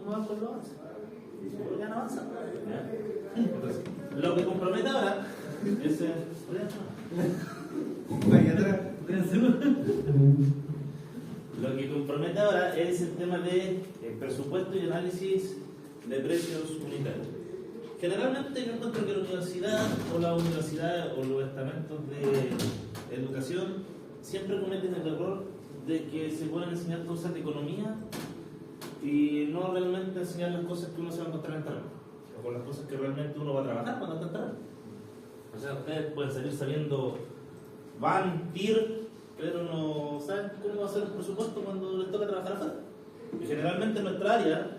cómo van con los avances. Seguro que han avanzado. Entonces, lo que compromete ahora es lo que compromete ahora es el tema de presupuesto y análisis de precios unitarios. Generalmente yo encuentro que la universidad o los estamentos de educación siempre cometen el error de que se pueden enseñar cosas de economía y no realmente enseñar las cosas que uno se va a encontrar en el trabajo, o con las cosas que realmente uno va a trabajar cuando está en trabajo. O sea, ustedes pueden salir sabiendo van, TIR, pero no saben cómo va a ser el presupuesto cuando les toca trabajar afuera. Y generalmente en nuestra área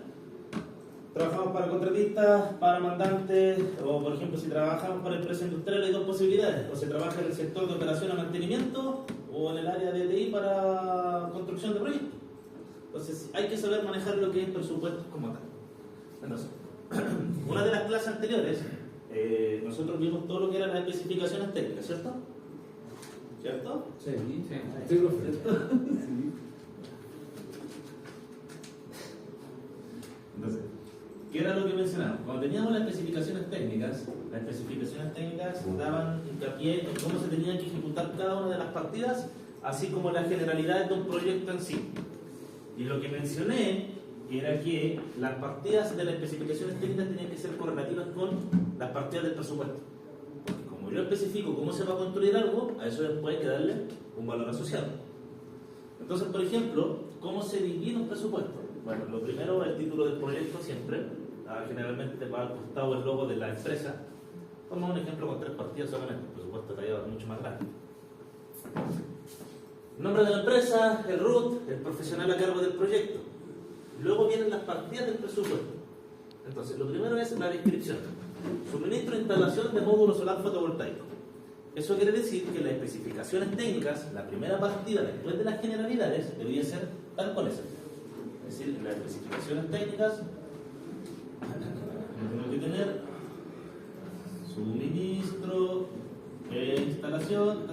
trabajamos para contratistas, para mandantes, o por ejemplo si trabajamos para empresas industriales hay dos posibilidades: o se trabaja en el sector de operación y mantenimiento o en el área de TI para construcción de proyectos. Entonces hay que saber manejar lo que es presupuesto como tal. Entonces, una de las clases anteriores nosotros vimos todo lo que eran las especificaciones técnicas, ¿cierto? ¿Cierto? Sí, sí. ¿Cierto? Entonces, ¿qué era lo que mencionamos? Cuando teníamos las especificaciones técnicas daban hincapié en cómo se tenía que ejecutar cada una de las partidas, así como las generalidades de un proyecto en sí. Y lo que mencioné era que las partidas de las especificaciones técnicas tenían que ser correlativas con las partidas del presupuesto. Porque como yo especifico cómo se va a construir algo, a eso después hay que darle un valor asociado. Entonces, por ejemplo, ¿cómo se divide un presupuesto? Bueno, lo primero, el título del proyecto siempre. Generalmente te va al costado el logo de la empresa. Tomamos un ejemplo con 3 partidas solamente, el presupuesto detallado mucho más grande. Nombre de la empresa, el RUT, el profesional a cargo del proyecto. Luego vienen las partidas del presupuesto. Entonces, lo primero es la descripción. Suministro e instalación de módulo solar fotovoltaico. Eso quiere decir que las especificaciones técnicas, la primera partida después de las generalidades, debería ser tal cual esa. Es decir, las especificaciones técnicas tengo que tener suministro e instalación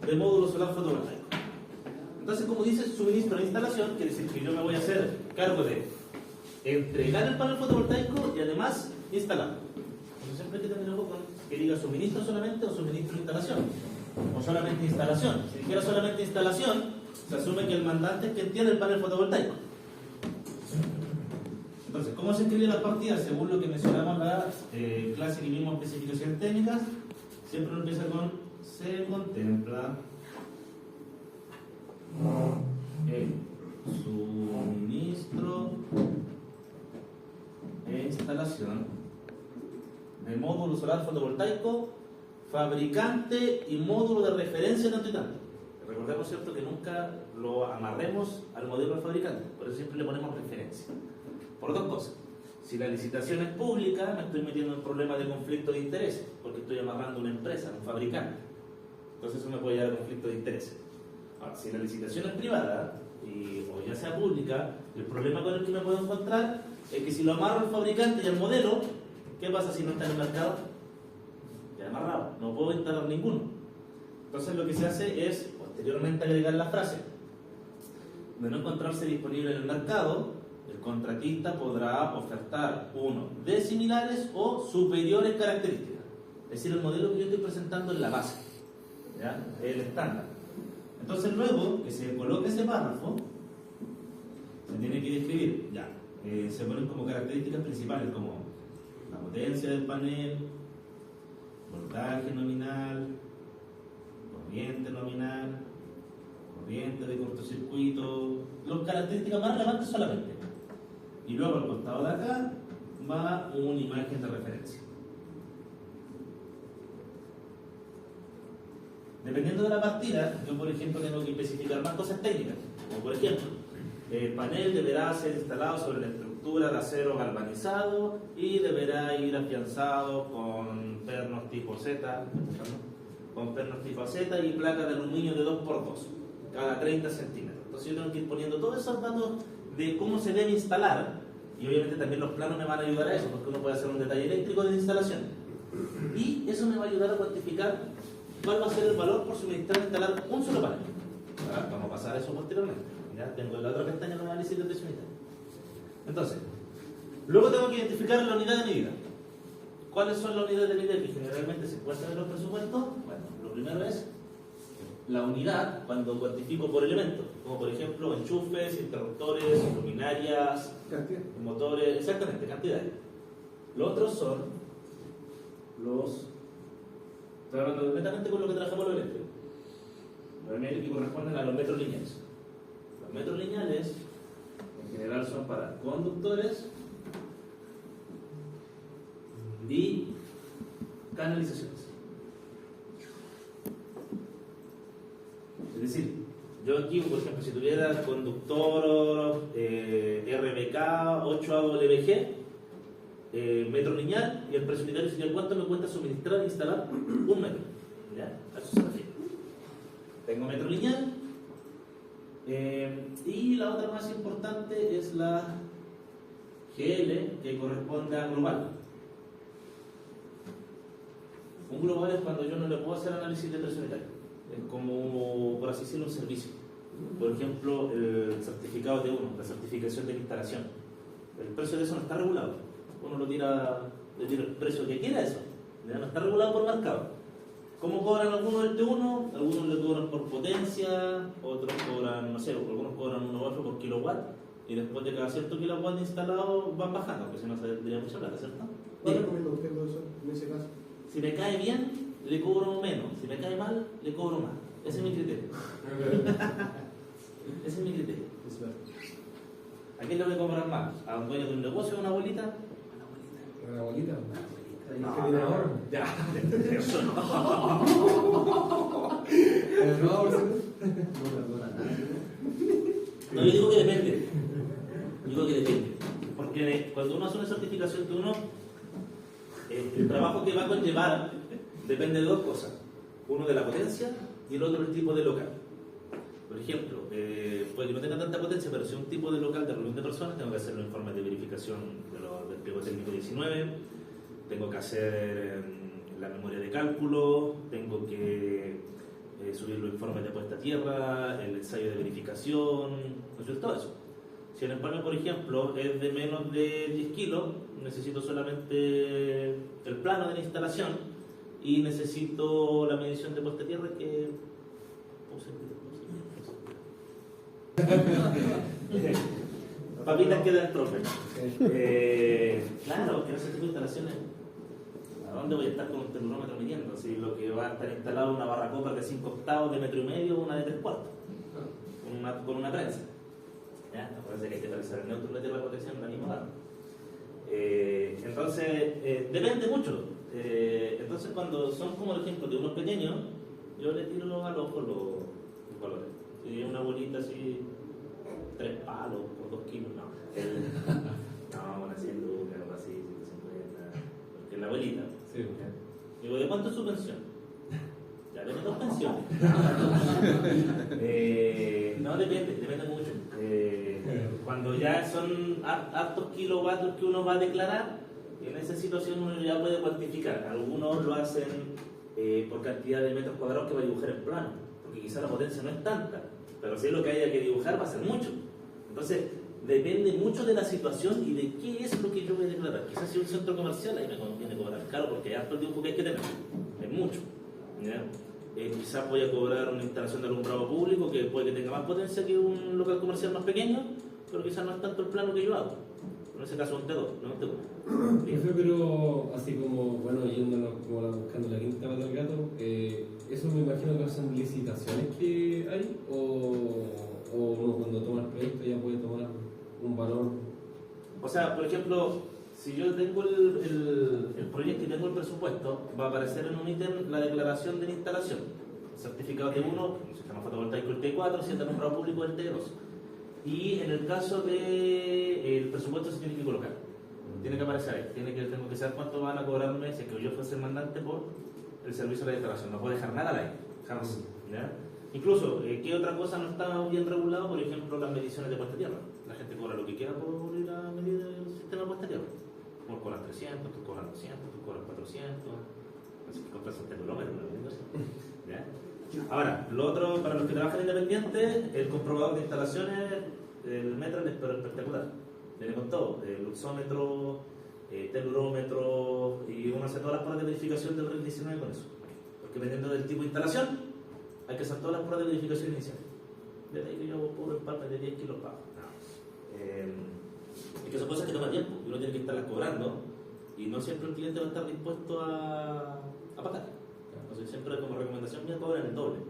de módulo solar fotovoltaico. Entonces, como dice suministro e instalación, quiere decir que yo me voy a hacer cargo de entregar el panel fotovoltaico y además instalarlo. Entonces siempre hay que tener ojo con que diga suministro solamente o suministro e instalación. O solamente instalación. Si dijera solamente instalación, se asume que el mandante es quien tiene el panel fotovoltaico. Entonces, ¿cómo se escriben las partidas? Según lo que mencionamos en la clase que vimos especificaciones técnicas, siempre uno empieza con se contempla el suministro e instalación de módulo solar fotovoltaico, fabricante y módulo de referencia tanto y tanto. Recordemos, ¿cierto?, que nunca lo amarremos al modelo del fabricante, por eso siempre le ponemos referencia. Por dos cosas: si la licitación es pública, me estoy metiendo en un problema de conflicto de intereses, porque estoy amarrando una empresa, un fabricante. Entonces eso me puede llevar a conflicto de intereses. Ahora, si la licitación es privada, o ya sea pública, el problema con el que me puedo encontrar es que si lo amarro al fabricante y al modelo, ¿qué pasa si no está en el mercado? Ya amarrado, no puedo instalar ninguno. Entonces lo que se hace es posteriormente agregar la frase: de no encontrarse disponible en el mercado, el contratista podrá ofertar uno de similares o superiores características. Es decir, el modelo que yo estoy presentando es la base, ¿ya? El estándar. Entonces luego que se coloque ese párrafo, se tiene que describir, ya, se ponen como características principales como la potencia del panel, voltaje nominal, corriente nominal, corriente de cortocircuito, las características más relevantes solamente. Y luego al costado de acá va una imagen de referencia. Dependiendo de la partida, yo por ejemplo tengo que especificar más cosas técnicas, como por ejemplo, el panel deberá ser instalado sobre la estructura de acero galvanizado y deberá ir afianzado con pernos tipo Z, y placas de aluminio de 2x2 cada 30 centímetros. Entonces yo tengo que ir poniendo todos esos datos de cómo se debe instalar, y obviamente también los planos me van a ayudar a eso, porque uno puede hacer un detalle eléctrico de instalación y eso me va a ayudar a cuantificar cuál va a ser el valor por suministrar e instalar un solo panel. Ahora, vamos a pasar a eso posteriormente. Ya tengo la otra pestaña de análisis de precio unitario. Entonces, luego tengo que identificar la unidad de medida. ¿Cuáles son las unidades de medida que generalmente se encuentran en los presupuestos? Bueno, lo primero es la unidad cuando cuantifico por elementos, como por ejemplo enchufes, interruptores, luminarias, motores, exactamente, cantidades. Los otros son los... Estoy hablando netamente con lo que trabajamos los eléctricos. Que corresponden a los metros lineales. Los metros lineales en general son para conductores y canalizaciones. Es decir, yo aquí, por ejemplo, si tuviera conductor RBK 8AWG, metro lineal, y el precio unitario sería cuánto me cuesta suministrar e instalar un metro. ¿Ya? A eso se refiere. Tengo metro lineal, y la otra más importante es la GL, que corresponde a global. Un global es cuando yo no le puedo hacer análisis de precio unitario. Es como, por así decirlo, un servicio. Por ejemplo, el certificado T1, la certificación de la instalación. El precio de eso no está regulado. Uno le tira el precio que quiera eso. ¿Ya? No está regulado por mercado. ¿Cómo cobran algunos del T1? Algunos le cobran por potencia, otros cobran, no sé, algunos cobran 1,8 por kilowatt, y después de cada cierto kilowatt instalado van bajando, porque si no se tendría mucha plata, ¿cierto? ¿Cuál recomienda usted, profesor, en ese caso? Si me cae bien, le cobro menos. Si me cae mal, le cobro más. Ese es mi criterio. Ese es mi criterio. ¿A quién le voy a cobrar más? ¿A un dueño de un negocio o a una abuelita? ¿Una abuelita? No, ya. Eso no. No, yo digo que depende. Digo que depende. Porque cuando uno hace una certificación de uno, el trabajo que va a conllevar depende de dos cosas. Uno de la potencia y el otro del tipo de local. Por ejemplo, puede que no tenga tanta potencia, pero si es un tipo de local de reunión de personas, tengo que hacer los informes de verificación del pliego técnico 19, tengo que hacer la memoria de cálculo, tengo que subir los informes de puesta a tierra, el ensayo de verificación, todo eso. Si el empalme, por ejemplo, es de menos de 10 kilos, necesito solamente el plano de la instalación y necesito la medición de puesta a tierra que... Papitas queda el profe. Claro, que no se tipo de instalaciones. ¿A dónde voy a estar con un termómetro midiendo? Si lo que va a estar instalado es una barra copa de 5 octavos, de metro y medio, una de 3 cuartos, con una prensa. ¿Ya? Me parece que hay que realizar el neutro de la protección en la misma barra. Entonces, depende mucho. Entonces, cuando son como el ejemplo de unos pequeños, yo le tiro al ojo los valores. Si una bolita así, 3 palos por 2 kilos, no. No, una 100 lucas, algo así, 150. Porque es la bolita. Sí. Digo, ¿de cuánto es su pensión? Ya tiene 2 pensiones. No, depende mucho. Cuando ya son hartos kilovatios que uno va a declarar, en esa situación uno ya puede cuantificar. Algunos lo hacen por cantidad de metros cuadrados que va a dibujar en plano, porque quizá la potencia no es tanta, pero si es lo que haya que dibujar va a ser mucho. Entonces, depende mucho de la situación y de qué es lo que yo voy a declarar. Quizás si es un centro comercial, ahí me conviene cobrar caro porque hay harto el dibujo que hay que tener. Es mucho. ¿Ya? Quizás voy a cobrar una instalación de alumbrado público que puede que tenga más potencia que un local comercial más pequeño, pero quizás no es tanto el plano que yo hago. En ese caso es un T2, no un T1. Pero así como, bueno, yéndonos como buscando la quinta pata del gato, eso me imagino que son licitaciones que hay, o uno cuando toma el proyecto ya puede tomar un valor. O sea, por ejemplo, si yo tengo el proyecto y tengo el presupuesto, va a aparecer en un ítem la declaración de la instalación. Certificado T1, un sistema fotovoltaico el T4, si es de alumbrado público el T2. Y en el caso del presupuesto se tiene que colocar. Tiene que aparecer ahí. Tengo que saber cuánto van a cobrarme si es que yo fuese el mandante por el servicio de la declaración. No puedo dejar nada al aire, jamás. ¿Ya? Incluso, ¿qué otra cosa no está bien regulado? Por ejemplo, las mediciones de puesta a tierra. La gente cobra lo que quiera por ir a medir el sistema de puesta a tierra. Tú cobras 300, tú cobras 200, tú cobras 400. Así que compras un telómetro, ¿ya? Ahora, lo otro, para los que trabajan independientes, el comprobador de instalaciones, el metro es espectacular. viene con todo, luxómetro, telurómetro, y uno hace todas las pruebas de verificación del REC 19 con eso. Porque dependiendo del tipo de instalación, hay que hacer todas las pruebas de verificación inicial. Desde ahí que yo puro empate de 10 kilos bajo. Es que son cosas que toman tiempo, y uno tiene que estarlas cobrando, y no siempre el cliente va a estar dispuesto a pagar. Entonces, siempre como recomendación mía, cobran el doble.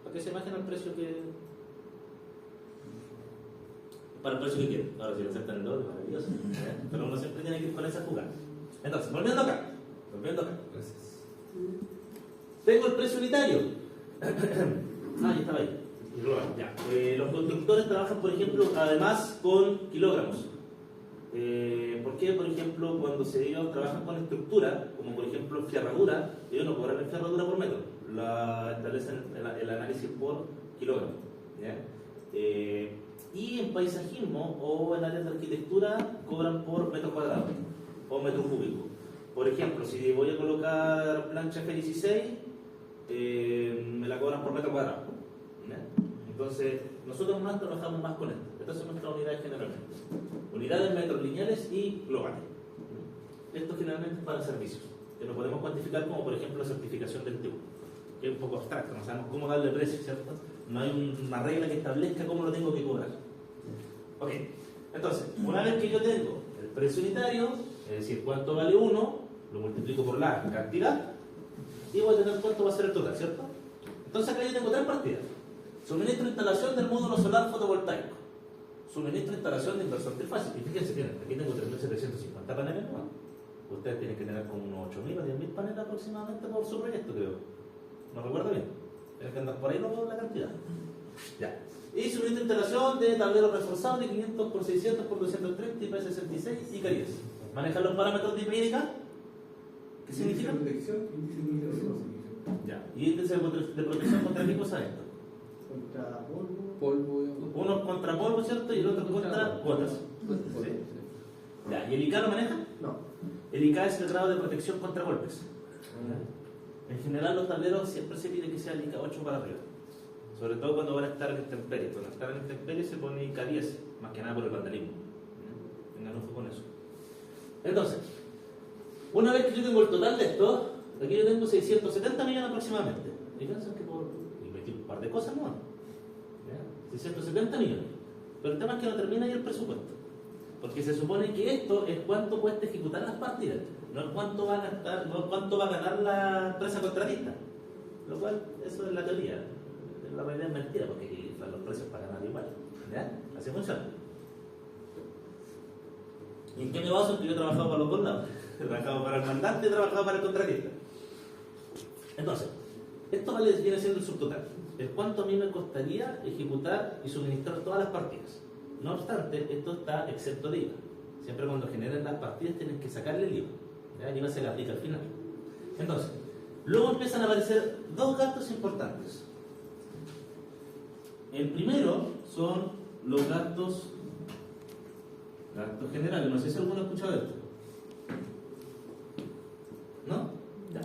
Para que se imaginen el precio que. Para el precio que quieren. Ahora, si lo aceptan el doble, maravilloso. Pero uno siempre tiene que ir con esa jugada. Entonces, volviendo acá. Gracias. Tengo el precio unitario. Ya estaba ahí. Ya. Los constructores trabajan, por ejemplo, además con kilogramos. ¿Por qué? Por ejemplo, cuando ellos trabajan con estructura, como por ejemplo ferradura, ellos no cobran la ferradura por metro, la establecen el análisis por kilogramo. ¿Ya? Y en paisajismo o en áreas de arquitectura cobran por metro cuadrado o metro cúbico. Por ejemplo, si voy a colocar plancha G16, me la cobran por metro cuadrado. ¿Ya? Entonces, nosotros más trabajamos más con esto. Estas son nuestras unidades generalmente. Unidades, metros lineales y globales. Esto generalmente es para servicios, que no podemos cuantificar, como por ejemplo la certificación del TU, que es un poco abstracto, no sabemos cómo darle precio, ¿cierto? No hay una regla que establezca cómo lo tengo que cobrar. Ok, entonces, una vez que yo tengo el precio unitario, es decir, cuánto vale uno, lo multiplico por la cantidad, y voy a tener cuánto va a ser el total, ¿cierto? Entonces acá yo tengo tres partidas. Suministro de instalación del módulo solar fotovoltaico. Suministro de instalación de inversor trifásico. Y fíjense, miren, aquí tengo 3.750 paneles nuevos. Ustedes tienen que tener como unos 8.000 o 10.000 paneles aproximadamente por su proyecto, creo. No recuerdo bien. Tienen que andar por ahí, no veo la cantidad. Ya. Y suministro de instalación de tableros reforzados de 500 por 600 por 230 y IP66 y caries. ¿Manejan los parámetros de IPIDICA? ¿Qué significa? Ya. ¿Y índice de protección contra qué cosa es esto? Contra Polvo. Uno contra polvo, ¿cierto? Y el otro contra gotas. ¿Sí? Ya. ¿Y el ICA lo maneja? No. El ICA es el grado de protección contra golpes. En general, los tableros siempre se pide que sea el ICA 8 para arriba. Sobre todo cuando van a estar en intemperie. Cuando están en intemperie se pone ICA 10, más que nada por el vandalismo. Tengan ojo con eso. Entonces, una vez que yo tengo el total de esto, aquí yo tengo 670 millones aproximadamente. Y piensan que y metí un par de cosas nuevas. 670 millones. Pero el tema es que no termina ahí el presupuesto. Porque se supone que esto es cuánto cuesta ejecutar las partidas, no es cuánto va a gastar, no es cuánto va a ganar la empresa contratista. Lo cual, eso es la teoría. La realidad es mentira, porque aquí los precios para ganar igual. ¿Ya? Así funciona. ¿Y en qué me baso? Que yo he trabajado para los dos lados. He trabajado para el mandante y he trabajado para el contratista. Entonces, esto viene siendo el subtotal. Es cuánto a mí me costaría ejecutar y suministrar todas las partidas. No obstante, esto está exento de IVA. Siempre cuando generen las partidas tienes que sacarle el IVA. ¿Ya? El IVA se le aplica al final. Entonces, luego empiezan a aparecer dos gastos importantes. El primero son los gastos generales. No sé si alguno ha escuchado esto. ¿No? Ya.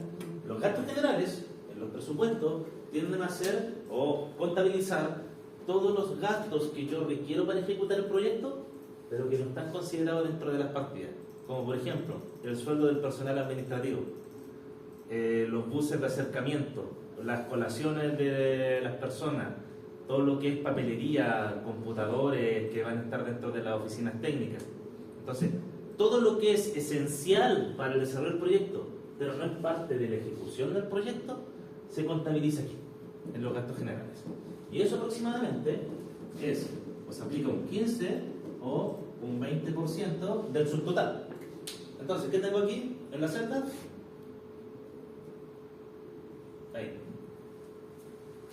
Los gastos generales en los presupuestos tienden a ser o contabilizar todos los gastos que yo requiero para ejecutar el proyecto, pero que no están considerados dentro de las partidas. Como por ejemplo, el sueldo del personal administrativo, los buses de acercamiento, las colaciones de las personas, todo lo que es papelería, computadores que van a estar dentro de las oficinas técnicas. Entonces, todo lo que es esencial para el desarrollo del proyecto, pero no es parte de la ejecución del proyecto, se contabiliza aquí, en los gastos generales. Y eso aproximadamente es, pues aplica un 15 o un 20% del subtotal. Entonces, ¿qué tengo aquí en la celda? Ahí.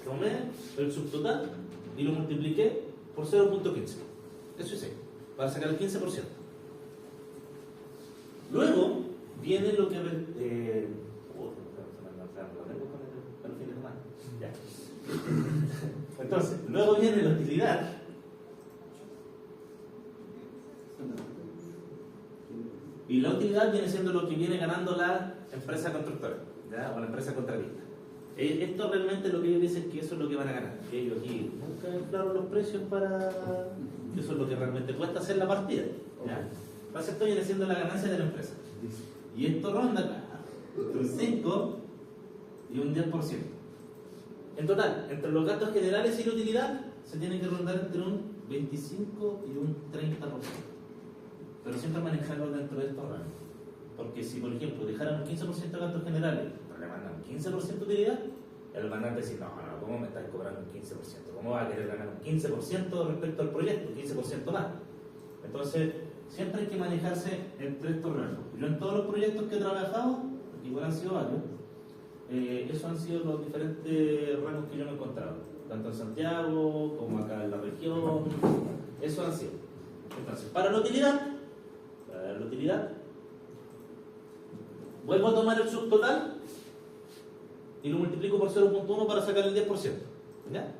Tomé el subtotal y lo multipliqué por 0.15. Eso es ahí, para sacar el 15%. Luego viene lo que... Entonces, luego viene la utilidad. Y la utilidad viene siendo lo que viene ganando la empresa constructora, ¿ya? O la empresa contratista. Esto realmente lo que ellos dicen que eso es lo que van a ganar. Que ellos aquí nunca inflaron los precios para Eso es lo que realmente cuesta hacer la partida. ¿Ya? Entonces esto viene siendo la ganancia de la empresa. Y esto ronda acá, entre un 5 y un 10%. En total, entre los gastos generales y la utilidad, se tiene que rondar entre un 25 y un 30%. Pero siempre manejarlo dentro de estos rangos. Porque si, por ejemplo, dejaran un 15% de gastos generales, pero le mandan un 15% de utilidad, el van a decir, no, ¿cómo me estáis cobrando un 15%? ¿Cómo va a querer ganar un 15% respecto al proyecto? Un 15% más. Entonces, siempre hay que manejarse entre estos rangos. Yo en todos los proyectos que he trabajado, que igual han sido varios, esos han sido los diferentes rangos que yo me he encontrado, tanto en Santiago como acá en la región. Eso han sido. Entonces, para la utilidad, vuelvo a tomar el subtotal y lo multiplico por 0.1 para sacar el 10%. ¿Ya?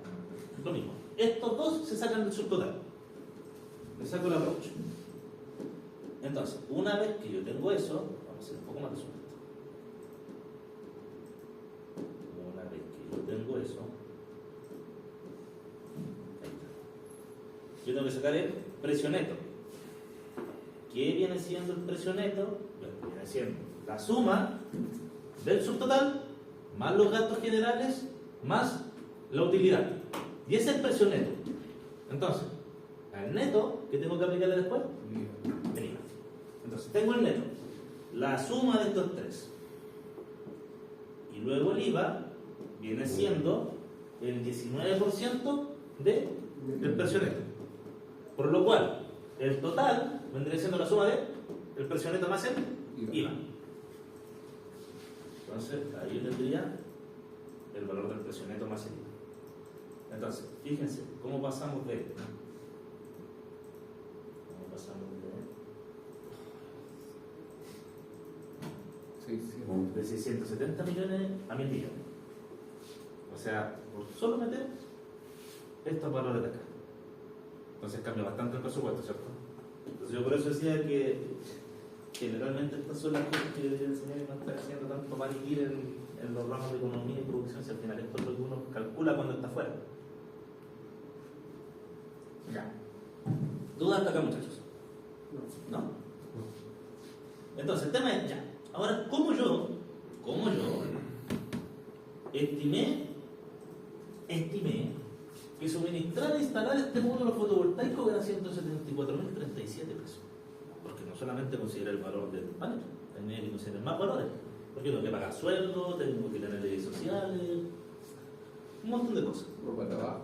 Lo mismo. Estos dos se sacan del subtotal. Le saco el approach. Entonces, una vez que yo tengo eso, vamos a hacer un poco más de zoom. Una vez que yo tengo eso, ahí está. Yo tengo que sacar el precio neto. ¿Qué viene siendo el precio neto? Bueno, viene siendo la suma del subtotal más los gastos generales más la utilidad. Y ese es el precio neto. Entonces, al neto, ¿qué tengo que aplicarle después? El IVA. Entonces, tengo el neto, la suma de estos tres. Y luego el IVA viene siendo el 19% del precio neto. Por lo cual, el total vendría siendo la suma del precio neto más el IVA. Entonces, ahí yo tendría el valor del precio neto más el IVA. Entonces, fíjense, ¿cómo pasamos de esto? ¿Cómo pasamos de 670 millones a 1000 millones? O sea, por solo meter estos valores de acá. Entonces cambia bastante el presupuesto, ¿cierto? Entonces yo por eso decía que generalmente estas son las cosas que yo debería enseñar y no estar haciendo tanto maniquir en los ramos de economía y producción, si al final esto es lo que uno calcula cuando está fuera. Ya. ¿Dudas hasta acá, muchachos? ¿No? Entonces el tema es ya. Ahora, ¿cómo yo estimé que suministrar e instalar este módulo fotovoltaico era 174.037 pesos? Porque no solamente considera el valor del panel, también hay que considerar más valores. Porque tengo que pagar sueldo, tengo que tener leyes sociales, un montón de cosas. Ropa de trabajo.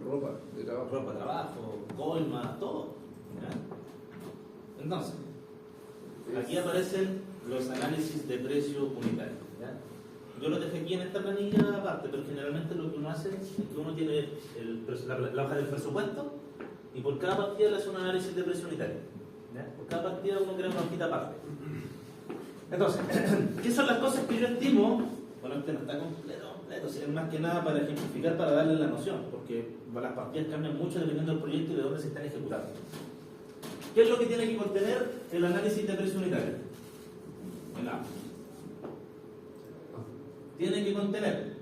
Ropa de trabajo, coimas, todo. ¿Ya? Entonces, aquí aparecen los análisis de precio unitario. ¿Ya? Yo lo dejé aquí en esta planilla aparte, pero generalmente lo que uno hace es que uno tiene la hoja del presupuesto y por cada partida le hace un análisis de precio unitario. ¿Ya? Por cada partida uno crea una hojita aparte. Entonces, ¿qué son las cosas que yo estimo? Bueno, este no está completo, es más que nada para ejemplificar, para darle la noción, porque las partidas cambian mucho dependiendo del proyecto y de dónde se están ejecutando. ¿Qué es lo que tiene que contener el análisis de precio unitario? El A. Tiene que contener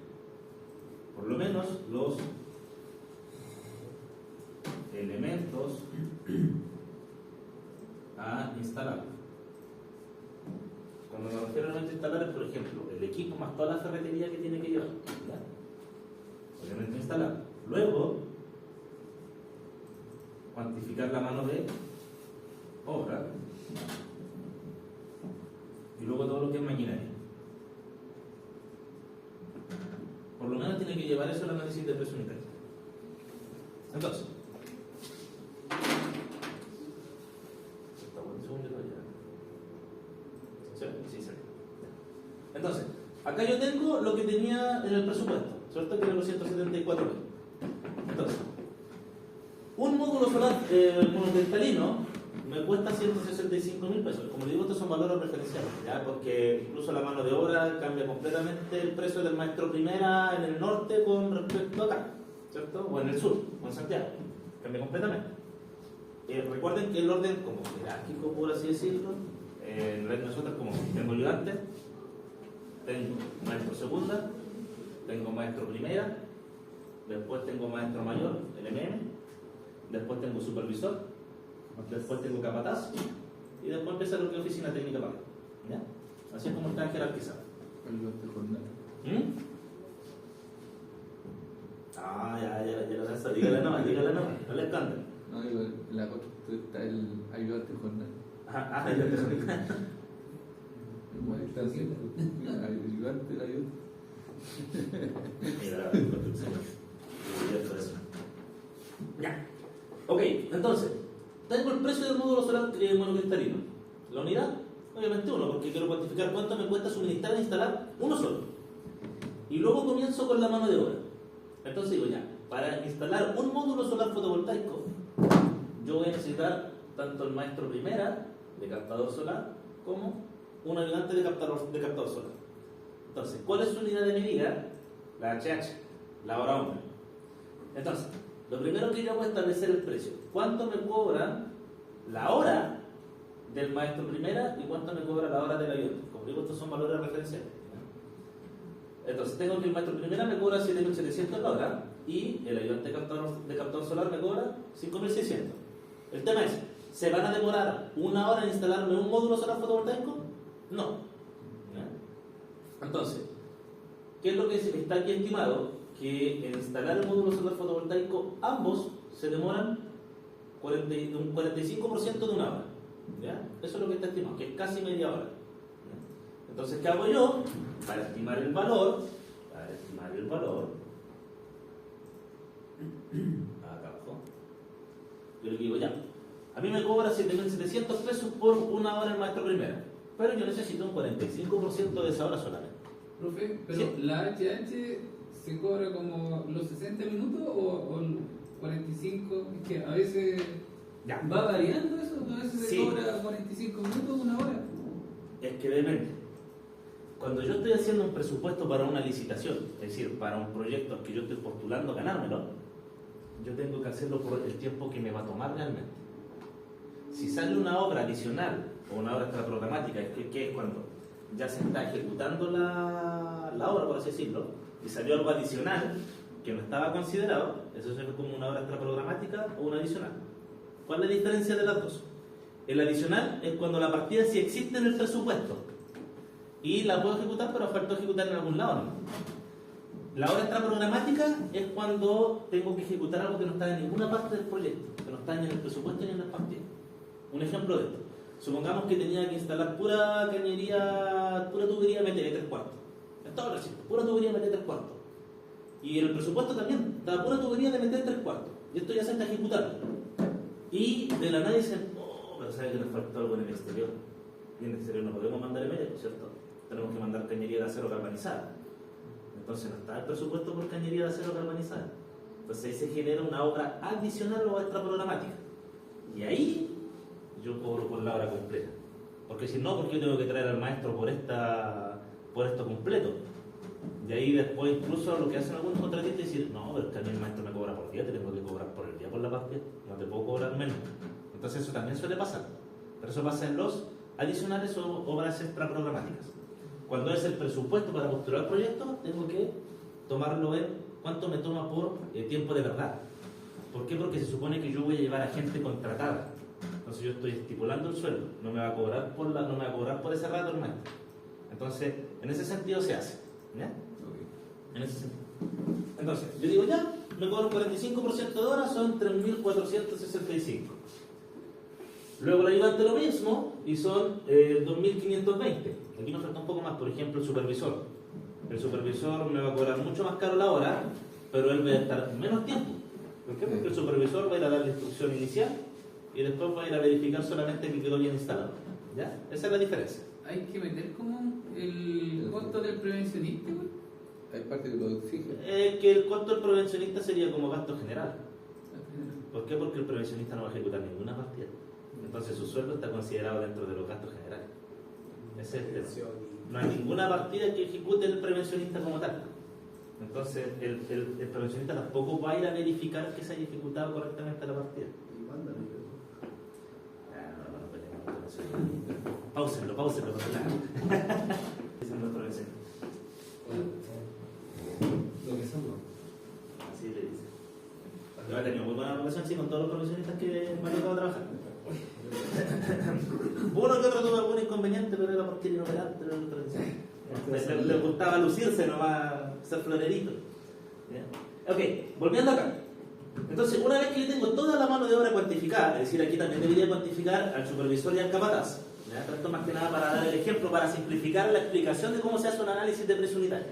por lo menos los elementos a instalar. Cuando me refiero a elemento a instalar es, por ejemplo, el equipo más toda la ferretería que tiene que llevar. ¿Ya? Elemento a instalar. Luego, cuantificar la mano de obra. Y luego todo lo que es maquinaria. Por lo menos tiene que llevar eso al análisis de precio unitario. Entonces, está bueno, segundo ya. Sí, sí. Entonces, acá yo tengo lo que tenía en el presupuesto, ¿cierto? Que eran los 174.000. Entonces, un módulo solar monocristalino me cuesta 165.000 pesos. Como le digo, estos son valores referenciales, ¿ya? Porque incluso la mano de obra cambia completamente el precio del maestro primera en el norte con respecto a acá, ¿cierto? O en el sur, o en Santiago. Cambia completamente. Recuerden que el orden como jerárquico, por así decirlo, en nosotros como tengo ayudante, tengo maestro segunda, tengo maestro primera, después tengo maestro mayor, el MM, después tengo supervisor, después tengo capataz y después empieza lo que es oficina técnica para. ¿Ya? Así es como está jerarquizado. Ayudante jornal. Ah, ya lo lanzo, dígale nomás, no le escondan. No, digo, en la otra está el ayudante jornal. Ya te jornal. Igual está así. Ayudante, el ayudante. Mira, construcción. Ya. Ok, entonces, tengo el precio del módulo solar monocristalino. La unidad, obviamente uno, porque quiero cuantificar cuánto me cuesta suministrar e instalar uno solo. Y luego comienzo con la mano de obra. Entonces digo ya, para instalar un módulo solar fotovoltaico, yo voy a necesitar tanto el maestro primera de captador solar como un ayudante de captador solar. Entonces, ¿cuál es su unidad de medida? La HH, la hora hombre. Entonces, lo primero que yo hago es establecer el precio. ¿Cuánto me cobra la hora del maestro primera y cuánto me cobra la hora del ayudante? Como digo, estos son valores referenciales. Entonces, tengo que el maestro primera me cobra 7.700 la hora y el ayudante de captador solar me cobra 5.600. El tema es, ¿se van a demorar una hora en instalarme un módulo solar fotovoltaico? No. Entonces, ¿qué es lo que está aquí estimado? Que en instalar el módulo solar fotovoltaico, ambos se demoran un 45% de una hora. ¿Ya? Eso es lo que está estimado, que es casi media hora. ¿Ya? Entonces, ¿qué hago yo? Para estimar el valor, acá abajo, yo le digo ya, a mí me cobra 7.700 pesos por una hora el maestro primera, pero yo necesito un 45% de esa hora solamente. Profe, pero Sí. la HH se cobra como los 60 minutos o el 45, es que a veces Ya. va variando eso, a veces Sí. se cobra 45 minutos, una hora. Es que depende. Cuando yo estoy haciendo un presupuesto para una licitación, es decir, para un proyecto que yo estoy postulando a ganármelo, yo tengo que hacerlo por el tiempo que me va a tomar realmente. Si sale una obra adicional o una obra extraprogramática, que es cuando ya se está ejecutando la obra, por así decirlo, y salió algo adicional que no estaba considerado, eso es como una obra extraprogramática o una adicional. ¿Cuál es la diferencia de las dos? El adicional es cuando la partida sí existe en el presupuesto y la puedo ejecutar, pero faltó ejecutar en algún lado, ¿no? La obra extraprogramática es cuando tengo que ejecutar algo que no está en ninguna parte del proyecto, que no está ni en el presupuesto ni en las partidas. Un ejemplo de esto: supongamos que tenía que instalar pura cañería, pura tubería MT 3/4. En todo el recinto, pura tubería MT 3/4. Y en el presupuesto también, estaba pura tubería de MT 3/4. Y esto ya se está ejecutando. Y de la nada dicen, oh, pero sabe que nos faltó algo en el exterior. Y en el exterior no podemos mandar MT, ¿cierto? Tenemos que mandar cañería de acero galvanizada. Entonces no está el presupuesto por cañería de acero galvanizada. Entonces ahí se genera una obra adicional o extraprogramática. Y ahí yo cobro por la hora completa. Porque si no, ¿por qué tengo que traer al maestro por esto completo? Y ahí después incluso lo que hacen algunos contratistas es decir, no, pero es que a mí el maestro me cobra por día, te tengo que cobrar por el día por la partida, no te puedo cobrar menos. Entonces eso también suele pasar. Pero eso pasa en los adicionales o obras extraprogramáticas. Cuando es el presupuesto para postular proyectos, tengo que tomarlo en cuánto me toma por tiempo de verdad. ¿Por qué? Porque se supone que yo voy a llevar a gente contratada. Entonces yo estoy estipulando el sueldo, no me va a cobrar por ese rato el maestro. Entonces, en ese sentido se hace. ¿Ya? En ese sentido. Entonces, yo digo ya, me cobro 45% de horas, son 3.465. Luego el ayudante lo mismo y son 2.520. Aquí nos falta un poco más, por ejemplo, el supervisor. El supervisor me va a cobrar mucho más caro la hora, pero él va a estar menos tiempo. ¿Por qué? Porque el supervisor va a ir a dar la instrucción inicial y después va a ir a verificar solamente que quedó bien instalado. ¿Ya? Esa es la diferencia. Hay que meter como el costo del prevencionista, güey. Hay parte que lo exige. Que el costo del prevencionista sería como gasto general. ¿Por qué? Porque el prevencionista no va a ejecutar ninguna partida. Entonces su sueldo está considerado dentro de los gastos generales. Ese es el tema. No hay ninguna partida que ejecute el prevencionista como tal. Entonces el prevencionista tampoco va a ir a verificar que se haya ejecutado correctamente la partida. Y mándale. Páusenlo, no se la. Ese es nuestro prevencionista. Lo que somos. Así le dice. Yo he tenido muy buena relación sí, con todos los profesionistas que me han tocado trabajar. Uno que otro tuvo algún inconveniente, pero era porque era inoperante, pero era otra le gustaba lucirse, no va a ser florerito. ¿Ya? Ok, volviendo acá. Entonces, una vez que yo tengo toda la mano de obra cuantificada, es decir, aquí también debería cuantificar al supervisor y al capataz. ¿Ya? Esto más que nada para dar el ejemplo, para simplificar la explicación de cómo se hace un análisis de precio unitario.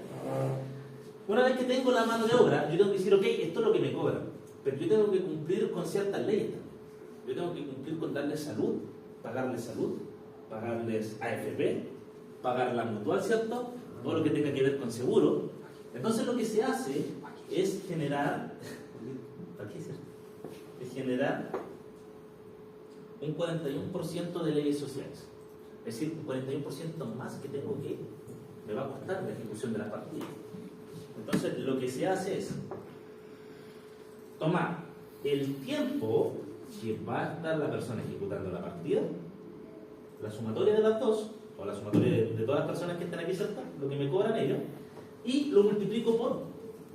Una vez que tengo la mano de obra, yo tengo que decir, ok, esto es lo que me cobran, pero yo tengo que cumplir con ciertas leyes también. Yo tengo que cumplir con darles salud, pagarles AFP, pagar la mutual, ¿cierto? Todo lo que tenga que ver con seguro. Entonces lo que se hace es generar, ¿para qué es esto? Es generar un 41% de leyes sociales. Es decir, un 41% más que tengo que me va a costar la ejecución de las partidas. Entonces lo que se hace es tomar el tiempo que va a estar la persona ejecutando la partida, la sumatoria de las dos, o la sumatoria de todas las personas que están aquí cerca, lo que me cobran ellos, y lo multiplico por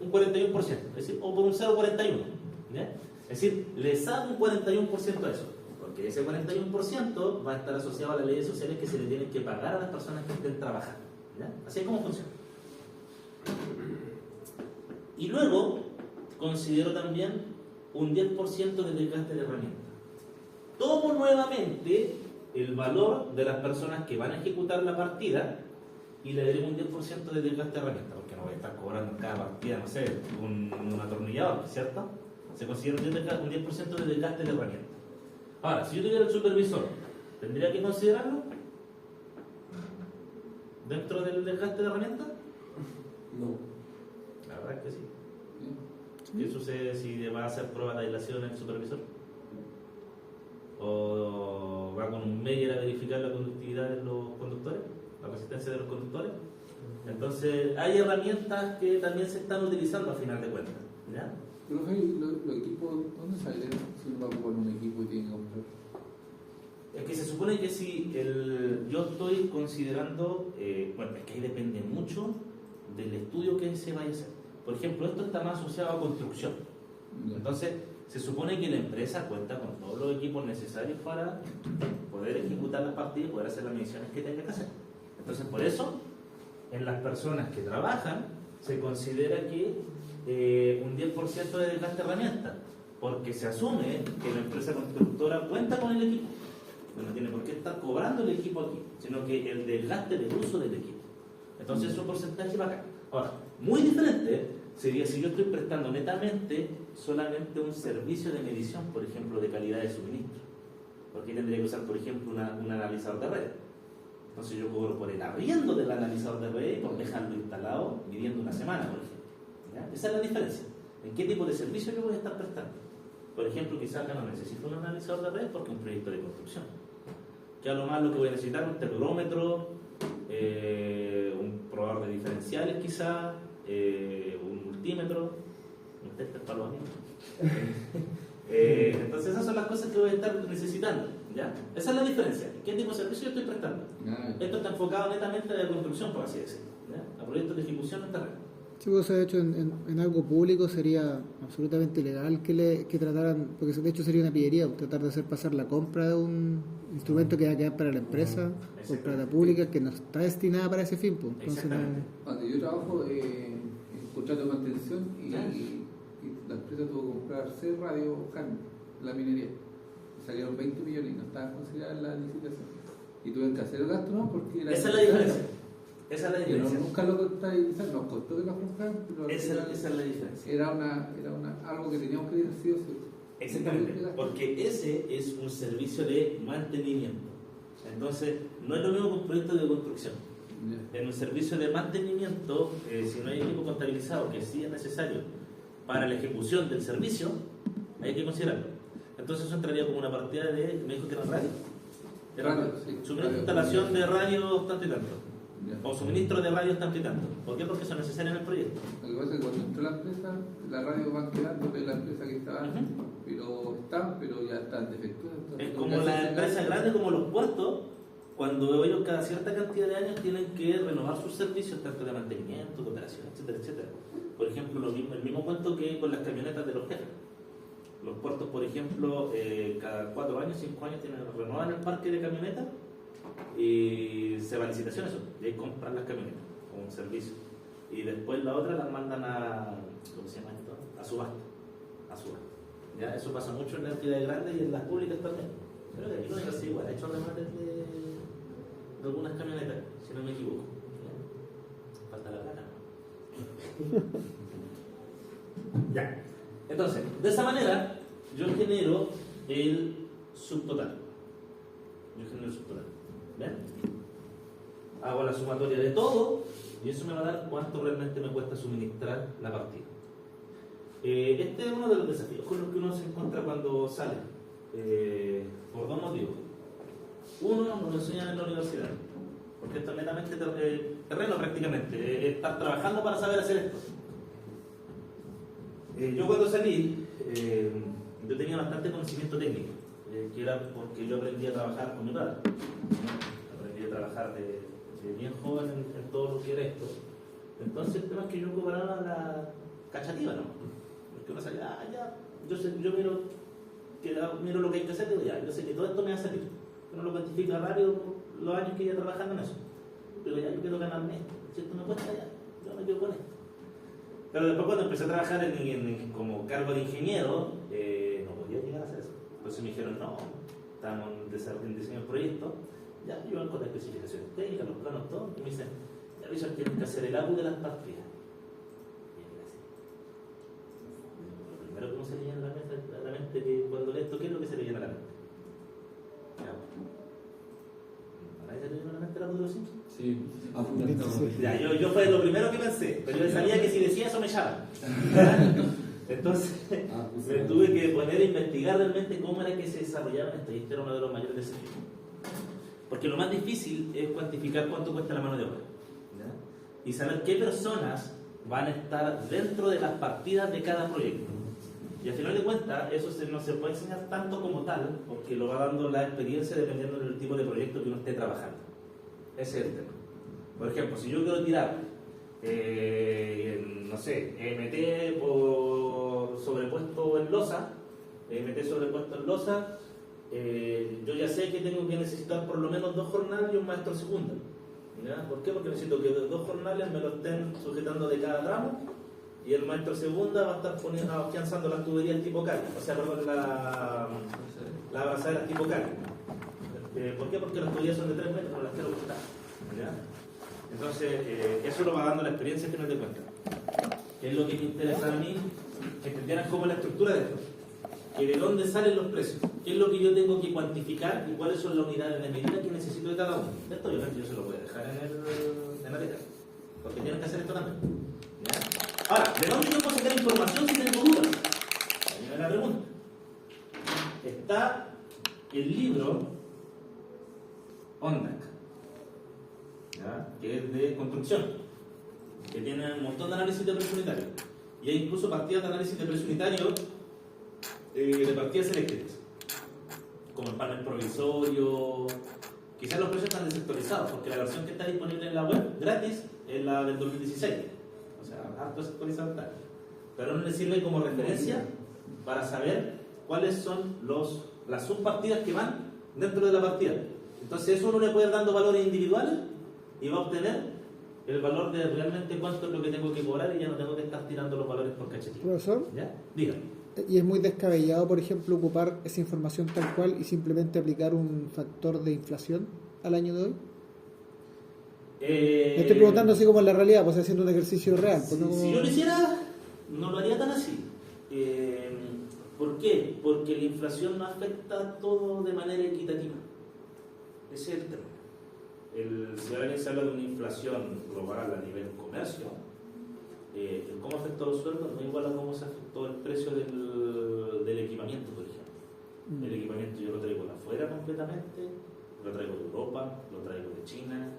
un 41%, es decir, o por un 0,41. ¿Ya? Es decir, le saco un 41% a eso, porque ese 41% va a estar asociado a las leyes sociales que se le tienen que pagar a las personas que estén trabajando. ¿Ya? Así es como funciona. Y luego considero también un 10% de desgaste de herramientas. Tomo nuevamente el valor de las personas que van a ejecutar la partida y le daré un 10% de desgaste de herramientas, porque no voy a estar cobrando en cada partida, no sé, un atornillador, ¿cierto? Se considera un 10% de desgaste de herramientas. Ahora, si yo tuviera el supervisor, ¿tendría que considerarlo dentro del desgaste de herramientas? No. La verdad es que sí. ¿Qué sucede si va a hacer pruebas de aislación el supervisor? ¿O va con un Meyer a verificar la conductividad de los conductores? ¿La resistencia de los conductores? Entonces, hay herramientas que también se están utilizando a final de cuentas. ¿Ya? Profe, ¿los equipos dónde salen? Si uno va con un equipo y tiene que comprar. Es que se supone que si yo estoy considerando, bueno, es que ahí depende mucho del estudio que se vaya a hacer. Por ejemplo, esto está más asociado a construcción. Entonces, se supone que la empresa cuenta con todos los equipos necesarios para poder ejecutar las partidas y poder hacer las mediciones que tenga que hacer. Entonces, por eso, en las personas que trabajan, se considera que un 10% de desgaste de herramientas, porque se asume que la empresa constructora cuenta con el equipo. No tiene por qué estar cobrando el equipo aquí, sino que el desgaste del uso del equipo. Entonces, es un porcentaje bacán. Ahora, muy diferente sería si yo estoy prestando netamente solamente un servicio de medición, por ejemplo, de calidad de suministro. Porque tendría que usar, por ejemplo, un analizador de red. Entonces yo cobro por el arriendo del analizador de red y por dejarlo instalado midiendo una semana, por ejemplo. ¿Ya? Esa es la diferencia. ¿En qué tipo de servicio yo voy a estar prestando? Por ejemplo, quizás acá no necesito un analizador de red porque es un proyecto de construcción. Que a lo más lo que voy a necesitar es un termómetro, un probador de diferenciales quizás, un multímetro, un tester para los amigos. Entonces esas son las cosas que voy a estar necesitando. ¿Ya? Esa es la diferencia. ¿Qué tipo de servicio yo estoy prestando? Esto está enfocado netamente a la construcción, por así decirlo, ¿ya? A proyectos de ejecución en terreno. Sí, pues de hecho en algo público sería absolutamente ilegal que trataran, porque de hecho sería una pillería tratar de hacer pasar la compra de un instrumento que va a quedar para la empresa o para la pública que no está destinada para ese fin. Pues. Entonces, Donde yo trabajo en contrato de mantención y la empresa tuvo que comprar 6 radios Harman, la minería. Salieron 20 millones y no estaban consideradas en la licitación. Y tuvieron que hacer el gasto, ¿no? Porque esa es la diferencia. Esa es la diferencia. No, nunca lo contabilizaron, nos costó que la comprar, pero esa es la diferencia. Era algo que teníamos que ir sí o sí. Exactamente, porque ese es un servicio de mantenimiento. Entonces, no es lo mismo que un proyecto de construcción. En un servicio de mantenimiento, si no hay equipo contabilizado, que sí es necesario para la ejecución del servicio, hay que considerarlo. Entonces eso entraría como una partida de, me dijo que eran radios. Suministro, instalación de radios tanto y tanto. O suministro de radios tanto y tanto. ¿Por qué? Porque son necesarios en el proyecto. Lo que pasa es que cuando entró la empresa, la radio van quedando de la empresa que estaba antes, pero ya están defectuosas. Es como la empresa grande, como los puertos, cuando ellos cada cierta cantidad de años tienen que renovar sus servicios, tanto de mantenimiento, de operación, etcétera, etcétera. Por ejemplo, el mismo cuento que con las camionetas de los jefes. Los puertos, por ejemplo, cada 4 años, 5 años renuevan el parque de camionetas y se va a licitación eso, y ahí compran las camionetas como un servicio. Y después la otra las mandan a, ¿cómo se llama esto? A subasta. ¿Ya? Eso pasa mucho en las entidades grandes y en las públicas también. Creo que aquí no es así igual, ha hecho remates de algunas camionetas, si no me equivoco. ¿Ya? Falta la plata. Ya. Entonces, de esa manera, yo genero el subtotal. ¿Ven? Hago la sumatoria de todo y eso me va a dar cuánto realmente me cuesta suministrar la partida. Este es uno de los desafíos con los que uno se encuentra cuando sale, por dos motivos. Uno, nos lo enseñan en la universidad, porque esto es netamente terreno prácticamente, estar trabajando para saber hacer esto. Yo cuando salí, yo tenía bastante conocimiento técnico, que era porque yo aprendí a trabajar con mi padre. Aprendí a trabajar de bien joven en todo lo que era esto. Entonces el tema es que yo cobraba la cachativa, ¿no? Porque uno salía, yo miro lo que hay que hacer, digo, ya, yo sé que todo esto me va a salir. Uno lo cuantifica rápido los años que iba trabajando en eso. Pero ya, yo quiero ganarme esto. Si esto me cuesta, ya, yo me quedo con esto. Pero después cuando empecé a trabajar como cargo de ingeniero, no podía llegar a hacer eso. Entonces me dijeron, no, estamos en diseño del proyecto, ya yo con las especificaciones técnicas, los planos, todo, y me dicen, ya Richard, tienes que hacer el APU de las partidas. Y yo así. Lo primero que uno se le llena a la mente que cuando lee esto, ¿qué es lo que se le llena a la mente? ¿A nadie se le llena a la mente el APU de los Simpsons? Sí, Ya, yo fue lo primero que pensé, pero yo sabía que si decía eso me echaban. Entonces me tuve que poner a investigar realmente cómo era que se desarrollaban esto, y este era uno de los mayores desafíos. Porque lo más difícil es cuantificar cuánto cuesta la mano de obra, ¿ya? Y saber qué personas van a estar dentro de las partidas de cada proyecto. Y al final de cuentas, eso no se puede enseñar tanto como tal, porque lo va dando la experiencia dependiendo del tipo de proyecto que uno esté trabajando. Ese es el tema. Por ejemplo, si yo quiero tirar, no sé, MT por sobrepuesto en losa, yo ya sé que tengo que necesitar por lo menos 2 jornales y un maestro segunda. ¿Ya? ¿Por qué? Porque necesito que 2 jornales me lo estén sujetando de cada tramo y el maestro segunda va a estar afianzando las tuberías tipo cali, o sea, perdón, la abrazadera tipo cali. ¿Por qué? Porque las tuberías son de 3 metros, no las quiero cortar. ¿Ya? Entonces, eso lo va dando la experiencia al final de cuentas. ¿Qué es lo que me interesa a mí? Que entendieran cómo es la estructura de esto. Que de dónde salen los precios. ¿Qué es lo que yo tengo que cuantificar y cuáles son las unidades de medida que necesito de cada uno? Esto obviamente yo se lo voy a dejar en la beca. Porque tienen que hacer esto también. ¿Ya? Ahora, ¿de dónde yo puedo sacar información si tengo dudas? Ahí viene la pregunta. Está el libro ONDAC, que es de construcción, que tiene un montón de análisis de precio unitario. Y hay incluso partidas de análisis de precio unitario de partidas eléctricas, como el panel provisorio. Quizás los precios están desactualizados, porque la versión que está disponible en la web gratis es la del 2016. O sea, harto desactualizado está. Pero no le sirve como referencia para saber cuáles son las subpartidas que van dentro de la partida. Entonces eso uno le puede ir dando valores individuales y va a obtener el valor de realmente cuánto es lo que tengo que cobrar, y ya no tengo que estar tirando los valores por cachetito. Profesor, ¿Ya? Dígame. y es muy descabellado, por ejemplo, ocupar esa información tal cual y simplemente aplicar un factor de inflación al año de hoy. Me estoy preguntando así como en la realidad, pues haciendo un ejercicio real. Pues no... Si yo lo hiciera, no lo haría tan así. ¿Por qué? Porque la inflación no afecta todo de manera equitativa. Ese es el tema. Si alguien se habla de una inflación global a nivel comercio, cómo afectó los sueldos no es igual a cómo se afectó el precio del equipamiento, por ejemplo. El equipamiento yo lo traigo de afuera completamente, lo traigo de Europa, lo traigo de China,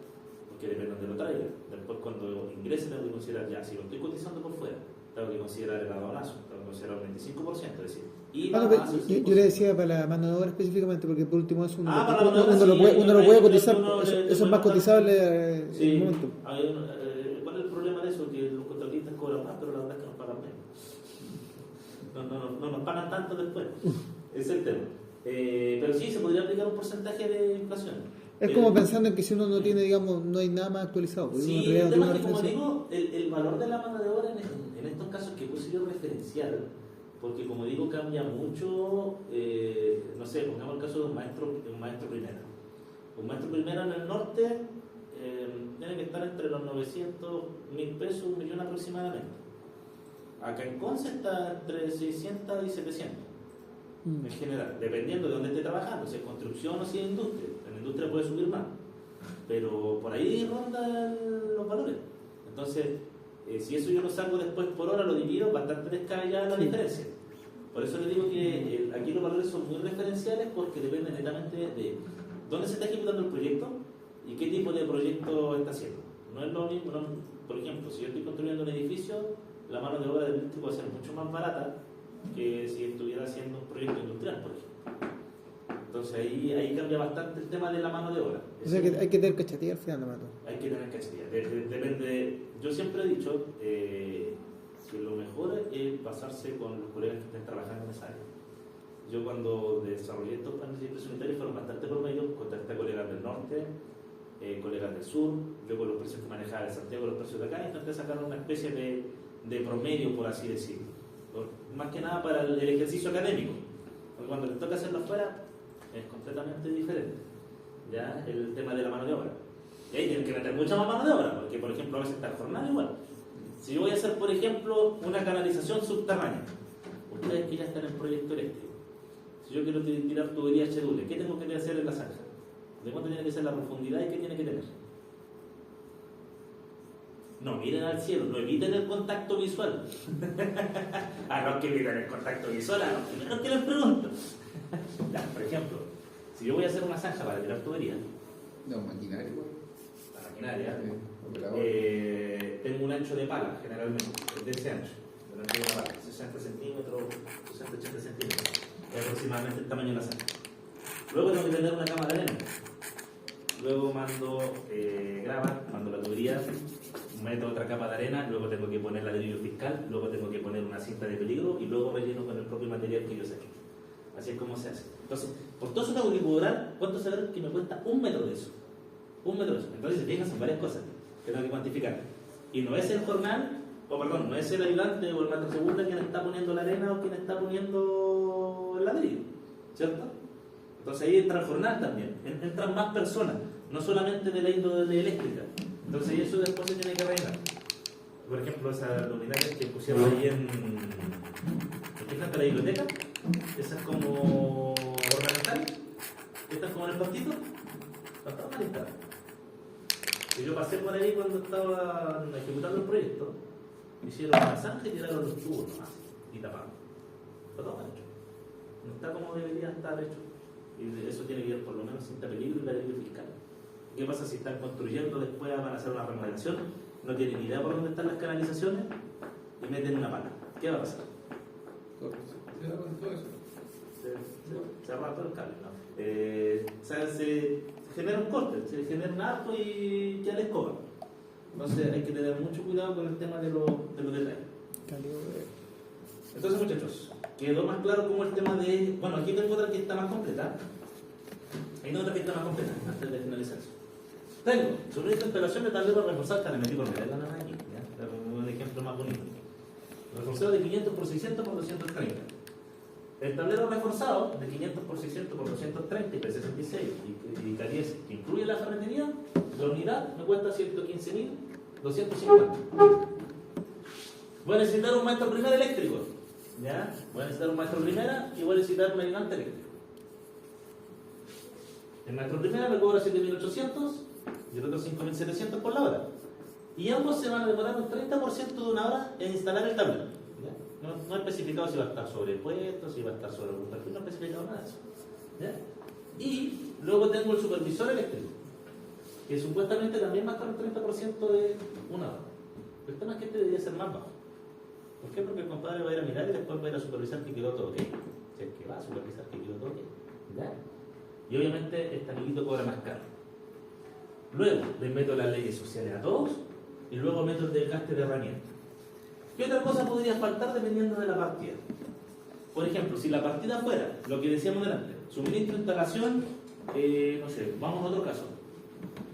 porque depende de lo traiga. Después cuando ingrese tengo que considerar, ya, si lo estoy cotizando por fuera, tengo que considerar el aduanazo, tengo que considerar un 25%, es decir, yo le decía para la mano de obra específicamente, porque por último es uno lo puede cotizar, eso es más cotizable en sí, el momento. ¿Cuál es el problema de eso? Que los contratistas cobran más, pero la verdad es que nos pagan menos. no nos pagan tanto después. Ese es el tema. Pero sí, se podría aplicar un porcentaje de inflación. Es como pensando en que si uno no tiene, digamos, no hay nada más actualizado. Porque uno en Sí, realidad el tiene tema una es que, como referencia. digo, el valor de la mano de obra en estos casos que puse yo referencial, porque como digo, cambia mucho, no sé, pongamos el caso de un maestro primera. Un maestro primera en el norte tiene que estar entre los 900.000 pesos, 1 millón aproximadamente. Acá en Conce está entre 600 y 700. En general, dependiendo de dónde esté trabajando, si es construcción o si es industria. En la industria puede subir más, pero por ahí rondan los valores. Entonces, si eso yo lo saco después por hora, lo divido, bastante descabellada la diferencia. Por eso les digo que aquí los valores son muy referenciales porque dependen netamente de dónde se está ejecutando el proyecto y qué tipo de proyecto está haciendo. No es lo mismo, por ejemplo, si yo estoy construyendo un edificio, la mano de obra del eléctrico va a ser mucho más barata que si estuviera haciendo un proyecto industrial, por ejemplo. Entonces ahí cambia bastante el tema de la mano de obra. O sea que hay que tener cachatilla al final, Mato. Hay que tener cachatilla. Depende. Yo siempre he dicho que lo mejor es basarse con los colegas que estén trabajando en esa área. Yo cuando desarrollé estos planes de presión unitarios fueron bastante promedios, contacté a colegas del norte, colegas del sur, yo con los precios que manejaba de Santiago, los precios de acá, intenté sacar una especie de promedio, por así decirlo. Más que nada para el ejercicio académico, porque cuando les toca hacerlo afuera es completamente diferente, ya el tema de la mano de obra. Y ahí tienen que meter mucha más mano de obra, porque por ejemplo a veces está el jornal igual. Si yo voy a hacer, por ejemplo, una canalización subterránea, ustedes que ya están en proyecto eléctrico, si yo quiero tirar tubería HDV, ¿qué tengo que hacer en la zanja? ¿De cuánto tiene que ser la profundidad y qué tiene que tener? No miren al cielo, no eviten el contacto visual. No que eviten el contacto visual, a los primeros que les pregunto. Ya, por ejemplo, si yo voy a hacer una zanja para tirar tubería, No, maquinaria, igual. la maquinaria, Operador. tengo un ancho de pala, generalmente, de ese ancho, el ancho de la pala, 60 centímetros, 60-80 centímetros, es aproximadamente el tamaño de la zanja. Luego tengo que tener una cama de arena. Luego mando grava, mando la tubería, meto otra capa de arena, luego tengo que poner ladrillo fiscal, luego tengo que poner una cinta de peligro y luego relleno con el propio material que yo saqué. Así es como se hace. Entonces, por todo eso tengo que cobrar, ¿cuánto saber que me cuesta 1 metro de eso? 1 metro de eso. Entonces, se fijan, son varias cosas que tengo que cuantificar. Y no es el jornal, no es el ayudante o el maestro segunda quien está poniendo la arena o quien está poniendo el ladrillo, ¿cierto? Entonces ahí entra el jornal también, entran más personas, no solamente de la índole eléctrica. Entonces eso después se tiene que arreglar. Por ejemplo, esas luminarias que pusieron ahí en la biblioteca, esas como ornamentales, estas como en el pastito, no estaban mal instaladas. Y yo pasé por ahí cuando estaba ejecutando el proyecto, hicieron una zanja y tiraron los tubos nomás y taparon. Está todo mal hecho. No está como debería estar hecho. Y eso tiene que ver por lo menos cinta peligro y ladrillo fiscal. ¿Qué pasa si están construyendo, después van a hacer una remodelación, no tienen ni idea por dónde están las canalizaciones y meten una pala? ¿Qué va a pasar? Se da con todo eso. Se arranca todo el cable, ¿no? Se genera un corte, se genera un arco y ya les cobran. Entonces hay que tener mucho cuidado con el tema de los detalles. Entonces, muchachos, quedó más claro cómo el tema de... Bueno, aquí tengo otra que está más completa. Hay otra que está más completa, antes de finalizar eso. Tengo sobre esta instalación de tablero reforzado, que le metí por meter la nada aquí, ¿ya? Un ejemplo más bonito. Reforzado de 500 por 600 por 230. El tablero reforzado de 500 por 600 por 230 y P66 y K10, que incluye la ferretería, la unidad me cuesta 115.250. Voy a necesitar un maestro primera eléctrico, ¿ya? Voy a necesitar un maestro primera y voy a necesitar un ayudante eléctrico. El maestro primera me cobra 7.800 y el otro 5.700 por la hora. Y ambos se van a demorar un 30% de una hora en instalar el tablero. ¿Ya? No he especificado si va a estar sobrepuesto, si va a estar sobre algún perfil, no he especificado nada de eso. ¿Ya? Y luego tengo el supervisor eléctrico, que supuestamente también va a estar un 30% de una hora. El tema es que este debería ser más bajo. ¿Por qué? Porque el compadre va a ir a mirar y después va a ir a supervisar que quedó todo ok. Si es que va a supervisar que quedó todo ok. ¿Ya? Y obviamente este amiguito cobra más caro. Luego les meto las leyes sociales a todos y luego meto el desgaste de herramientas. ¿Qué otra cosa podría faltar dependiendo de la partida? por ejemplo, si la partida fuera, lo que decíamos delante, suministro, instalación, no sé, vamos a otro caso,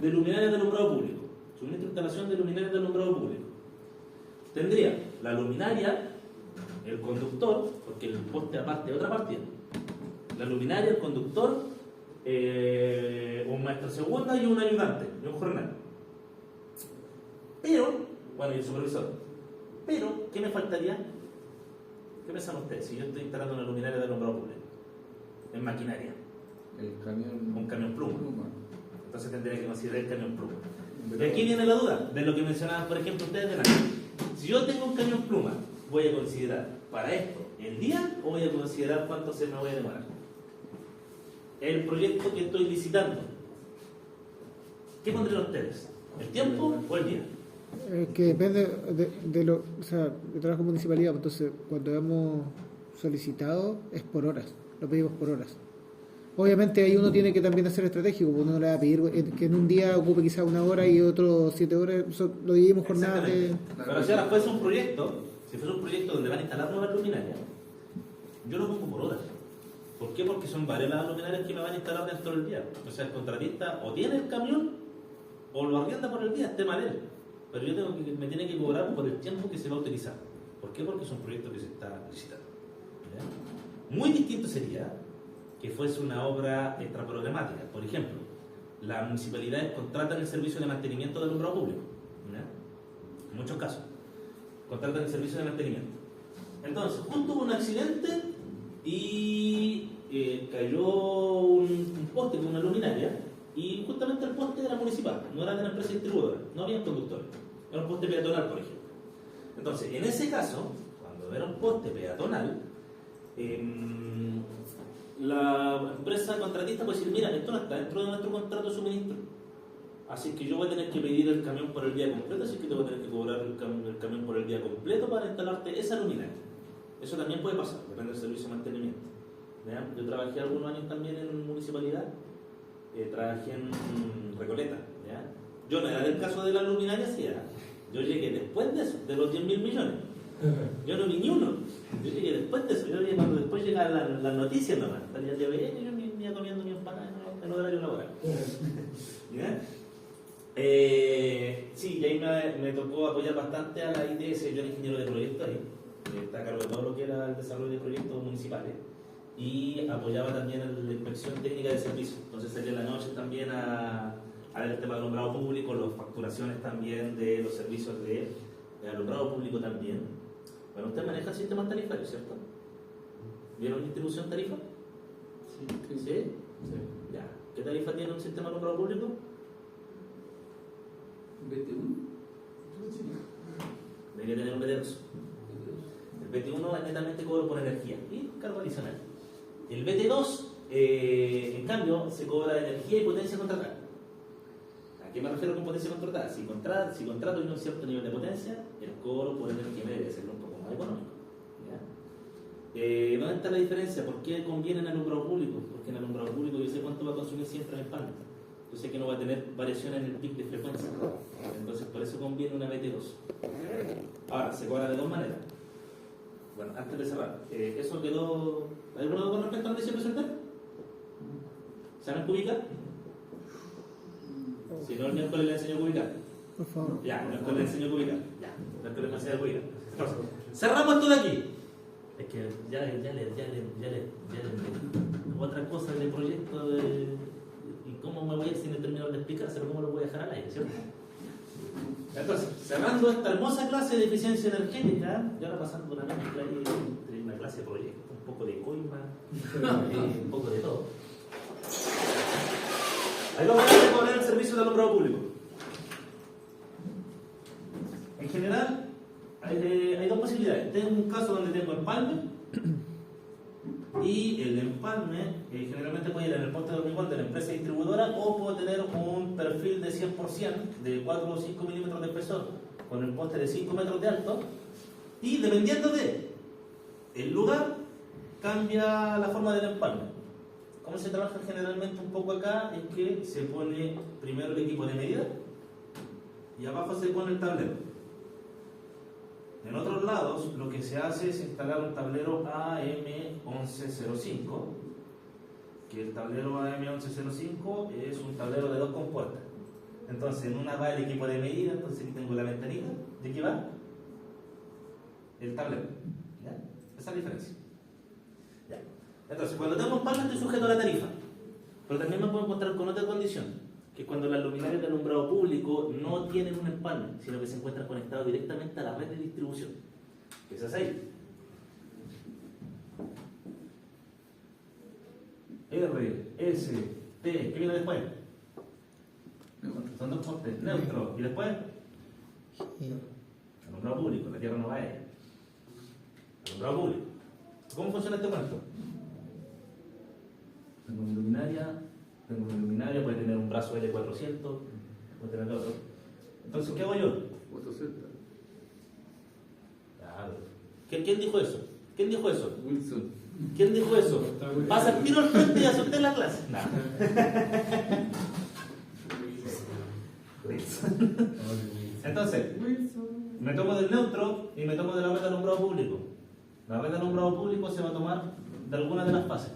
de luminarias de alumbrado público, suministro, instalación de luminarias de alumbrado público. Tendría la luminaria, el conductor, porque el poste aparte de otra partida, la luminaria, el conductor, un maestro segunda y un ayudante, y un jornal. Pero, bueno, y el supervisor. Pero, ¿qué me faltaría? ¿Qué piensan ustedes si yo estoy instalando una luminaria de alumbrado público? En maquinaria. El camión. Un camión pluma. Entonces tendría que considerar el camión pluma. Y aquí viene la duda de lo que mencionaban, por ejemplo, ustedes delante. Si yo tengo un camión pluma, ¿voy a considerar para esto el día o voy a considerar cuánto se me voy a demorar? El proyecto que estoy licitando. ¿Qué pondrían ustedes? ¿El tiempo o el día? Que depende de lo, o sea, yo trabajo en municipalidad, entonces cuando hemos solicitado es por horas, lo pedimos por horas. Obviamente ahí uno tiene que también hacer estratégico, porque uno le va a pedir que en un día ocupe quizás 1 hora y otro 7 horas, lo dividimos jornadas de... Pero si ahora fuese un proyecto, si fuese un proyecto donde van a instalar nuevas luminarias, yo lo pongo por horas. ¿Por qué? Porque son varias las luminarias que me van a instalar dentro del día. O sea, el contratista o tiene el camión o lo arrienda por el día, esté mal él. Pero yo me tiene que cobrar por el tiempo que se va a utilizar. ¿Por qué? Porque es un proyecto que se está licitando. ¿Ya? Muy distinto sería que fuese una obra extraprogramática. Por ejemplo, las municipalidades contratan el servicio de mantenimiento del alumbrado público. ¿Ya? En muchos casos, contratan el servicio de mantenimiento. Entonces, justo hubo un accidente y cayó un poste con una luminaria. Y justamente el poste era municipal, no era de la empresa distribuidora, no había conductores. Era un poste peatonal, por ejemplo. Entonces, en ese caso, cuando era un poste peatonal, la empresa contratista puede decir, mira, esto no está dentro de nuestro contrato de suministro. Así que yo voy a tener que pedir el camión por el día completo, así que te voy a tener que cobrar el camión por el día completo para instalarte esa luminaria. Eso también puede pasar, depende del servicio de mantenimiento. ¿Ya? Yo trabajé algunos años también en municipalidad. Trabajé en Recoleta, ¿ya? Yo no era del caso de la luminaria, sí, yo llegué después de eso, de los 10.000 millones. Yo no vi ni uno, yo llegué después de eso. Yo llegué cuando después llegaban las noticias nomás. Salía el día y yo ni iba comiendo mi empanada en horario laboral. ¿Ya? Sí, y ahí me tocó apoyar bastante a la ITS. Yo era ingeniero de proyectos ahí, está a cargo de todo lo que era el desarrollo de proyectos municipales. Y apoyaba también la inspección técnica de servicio. Entonces salía en la noche también a ver el tema del alumbrado público, las facturaciones también de los servicios de alumbrado público también. Bueno, usted maneja el sistema tarifario, ¿cierto? ¿Vieron distribución tarifa? Sí. ¿Sí? Ya. ¿Qué tarifa tiene un sistema de alumbrado público? ¿BT1? Debería tener un BT2. El BT1 es netamente cobro por energía y cargo adicional. El BT2, en cambio, se cobra energía y potencia contratada. ¿A qué me refiero con potencia contratada? Si contrato tiene un cierto nivel de potencia, el cobro por energía debe ser un poco más económico. ¿Ya? ¿Dónde está la diferencia? ¿Por qué conviene en alumbrado público? Porque en alumbrado público yo sé cuánto va a consumir siempre en el panel. Yo sé que no va a tener variaciones en el pic de frecuencia. Entonces, por eso conviene una BT2. Ahora, se cobra de dos maneras. Bueno, antes de cerrar, ¿eso quedó de acuerdo con respecto a la decisión presentar? ¿Saben cubicar? Si no, el miércoles le enseño a cubicar. Por favor. Ya, el miércoles le enseño a cubicar. Ya, el miércoles me enseño a cubicar. Entonces, cerramos esto de aquí. Es que ya le otra cosa del proyecto y cómo me voy a ir sin terminar de explicárselo, cómo lo voy a dejar al aire, ¿cierto? Entonces, cerrando esta hermosa clase de eficiencia energética, y ahora pasando una mezcla ahí entre una clase de proyecto, un poco de coima, un poco de todo. Ahí vamos a poner el servicio de alumbrado público. En general, hay dos posibilidades. Tengo un caso donde tengo empalme, y el empalme generalmente puede ir en el poste de hormigón de la empresa distribuidora, o puedo tener un perfil de 100% de 4 o 5 milímetros de espesor con el poste de 5 metros de alto, y dependiendo de el lugar cambia la forma del empalme. ¿Cómo se trabaja generalmente un poco acá? Es que se pone primero el equipo de medida y abajo se pone el tablero. En otros lados, lo que se hace es instalar un tablero AM1105, que el tablero AM1105 es un tablero de 2 compuertas. Entonces, en una va el equipo de medida, entonces aquí tengo la ventanita, y aquí va el tablero. ¿Ya? Esa es la diferencia. ¿Ya? Entonces, cuando tengo empalme estoy sujeto a la tarifa, pero también me puedo encontrar con otra condición, que cuando las luminarias de alumbrado público no tienen un empalme, sino que se encuentran conectados directamente a la red de distribución. Esa es ahí. R, S, T, ¿qué viene después? Son 2 postes, neutro, y después alumbrado público, la tierra no va a ella. Alumbrado público. ¿Cómo funciona este cuento? Tengo una luminaria, puede tener un brazo L400, puede tener otro. Entonces, ¿qué hago yo? Fotocelta. Claro. ¿Quién dijo eso? ¿Quién dijo eso? Wilson. ¿Quién dijo eso? Pasa el tiro al frente y asusté la clase. Nada. Entonces, me tomo del neutro y me tomo de la red de alumbrado público. La red de alumbrado público se va a tomar de alguna de las fases,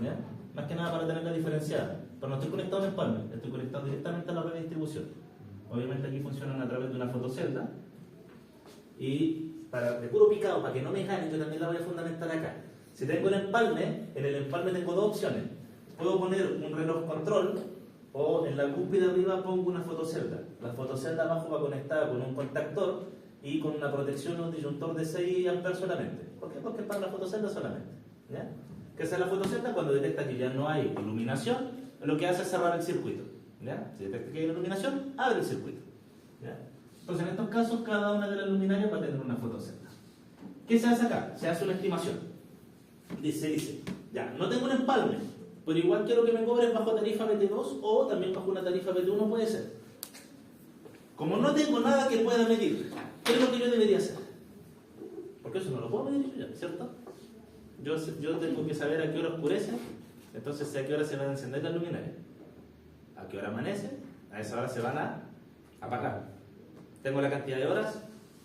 ¿ya? Más que nada para tenerla diferenciada. Pero no estoy conectado en empalme, estoy conectado directamente a la red de distribución. Obviamente aquí funcionan a través de una fotocelda. Y de puro picado, para que no me ganen, yo también la voy a fundamentar acá. Si tengo el empalme, en el empalme tengo 2 opciones. Puedo poner un reloj control o en la cúspide arriba pongo una fotocelda. La fotocelda abajo va conectada con un contactor y con una protección o un disyuntor de 6 amperes solamente. ¿Por qué? Porque es para la fotocelda solamente. ¿Ya? ¿Qué hace la fotocelda? Cuando detecta que ya no hay iluminación, lo que hace es cerrar el circuito. ¿Ya? Si detecta que hay iluminación, abre el circuito. ¿Ya? Entonces, en estos casos, cada una de las luminarias va a tener una fotocelda. ¿Qué se hace acá? Se hace una estimación. Se dice, ya, no tengo un empalme, pero igual quiero que me cobren bajo tarifa BT2 o también bajo una tarifa BT1 puede ser. Como no tengo nada que pueda medir, ¿qué es lo que yo debería hacer? Porque eso no lo puedo medir yo, ¿cierto? Yo tengo que saber a qué hora oscurece, entonces sé a qué hora se van a encender las luminarias. A qué hora amanece, a esa hora se van a apagar. Tengo la cantidad de horas,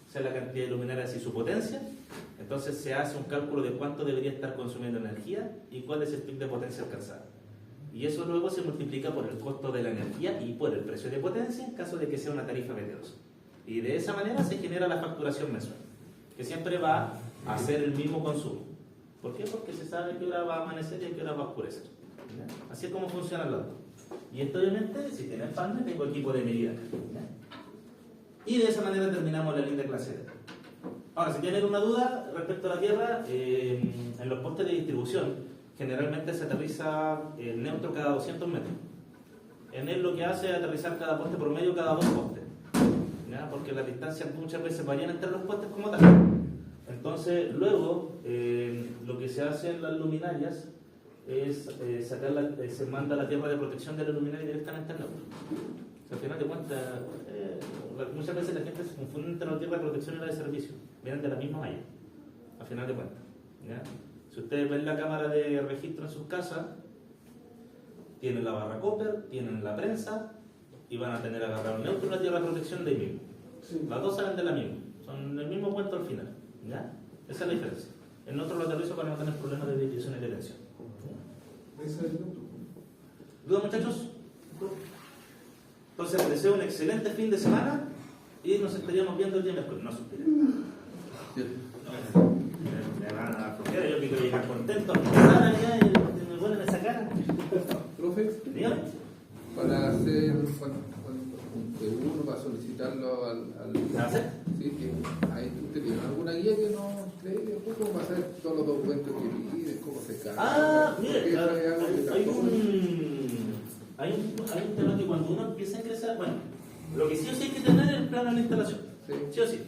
sé la cantidad de luminarias y su potencia, entonces se hace un cálculo de cuánto debería estar consumiendo energía y cuál es el pico de potencia alcanzado. Y eso luego se multiplica por el costo de la energía y por el precio de potencia en caso de que sea una tarifa BT2. Y de esa manera se genera la facturación mensual, que siempre va a ser el mismo consumo. ¿Por qué? Porque se sabe a qué hora va a amanecer y a qué hora va a oscurecer. ¿Ya? Así es como funciona el dato. Y esto obviamente, si tiene empalme, tengo equipo de medida. ¿Ya? Y de esa manera terminamos la linda clase. Ahora, si tienen una duda respecto a la Tierra, en los postes de distribución, generalmente se aterriza el neutro cada 200 metros. En él lo que hace es aterrizar cada poste por medio cada 2 postes. ¿Ya? Porque las distancias muchas veces varían entre los postes como tal. Entonces, luego, lo que se hace en las luminarias es se manda la tierra de protección de la luminaria directamente al neutro. O sea, al final de cuentas, muchas veces la gente se confunde entre la tierra de protección y la de servicio. Vienen de la misma malla, al final de cuentas. ¿Ya? Si ustedes ven la cámara de registro en sus casas, tienen la barra copper, tienen la prensa y van a tener agarrado el neutro y la tierra de protección de ahí mismo. Sí. Las dos salen de la misma, son del mismo puente al final. ¿Ya? Esa es la diferencia. En otro lo aterrizo para no tener problemas de división y de tensión. ¿Dudas, muchachos? Entonces, les deseo un excelente fin de semana y nos estaríamos viendo el día miércoles. No suspiren. Me van a flojera, yo quiero llegar contento a empezar allá y me vuelven a sacar. Profe, dígame. Para hacer un T1, para solicitarlo al ¿Se va a hacer? sí, que ¿usted tiene alguna guía que nos entregue? ¿Cómo va a hacer todos los documentos que piden? ¿Cómo se carga? Ah, mire, hay un tema que cuando uno empieza a ingresar, bueno, lo que sí o sí hay que tener es el plano de la instalación. Sí. Sí o sí.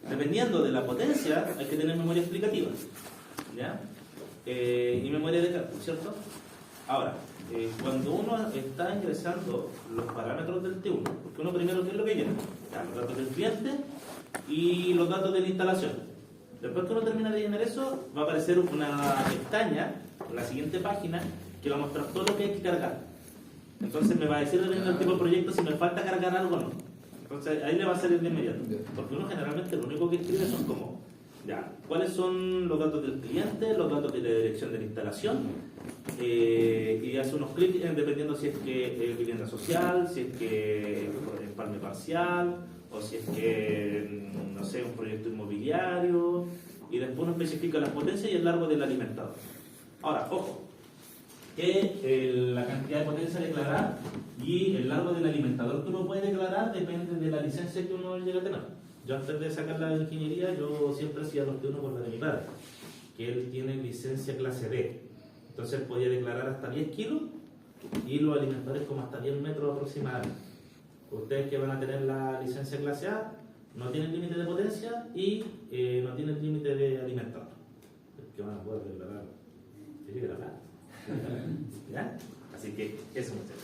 Dependiendo de la potencia, hay que tener memoria explicativa, ¿ya? Y memoria de cálculo, ¿cierto? Ahora, cuando uno está ingresando los parámetros del T1, porque uno primero, ¿qué es lo que llena? Los datos del cliente y los datos de la instalación. Después que uno termina de llenar eso, va a aparecer una pestaña, la siguiente página, que va a mostrar todo lo que hay que cargar. Entonces me va a decir, dependiendo del tipo de proyecto, si me falta cargar algo o no. Entonces ahí le va a salir de inmediato. Porque uno generalmente lo único que escribe son como, ya, ¿cuáles son los datos del cliente, los datos de la dirección de la instalación? Y hace unos clics dependiendo si es que es vivienda social, si es que es empalme parcial, o si es que, no sé, un proyecto inmobiliario, y después uno especifica las potencias y el largo del alimentador. Ahora, ojo, que la cantidad de potencia declarada y el largo del alimentador que uno puede declarar depende de la licencia que uno llegue a tener. Yo antes de sacar la ingeniería, yo siempre hacía los T1 con la de mi padre, que él tiene licencia clase D. Entonces él podía declarar hasta 10 kilos y los alimentadores como hasta 10 metros aproximadamente. Ustedes que van a tener la licencia clase A no tienen límite de potencia y no tienen límite de alimentador. Que van a poder declarar. Tiene que grabar. ¿Ya? Así que eso muchachos.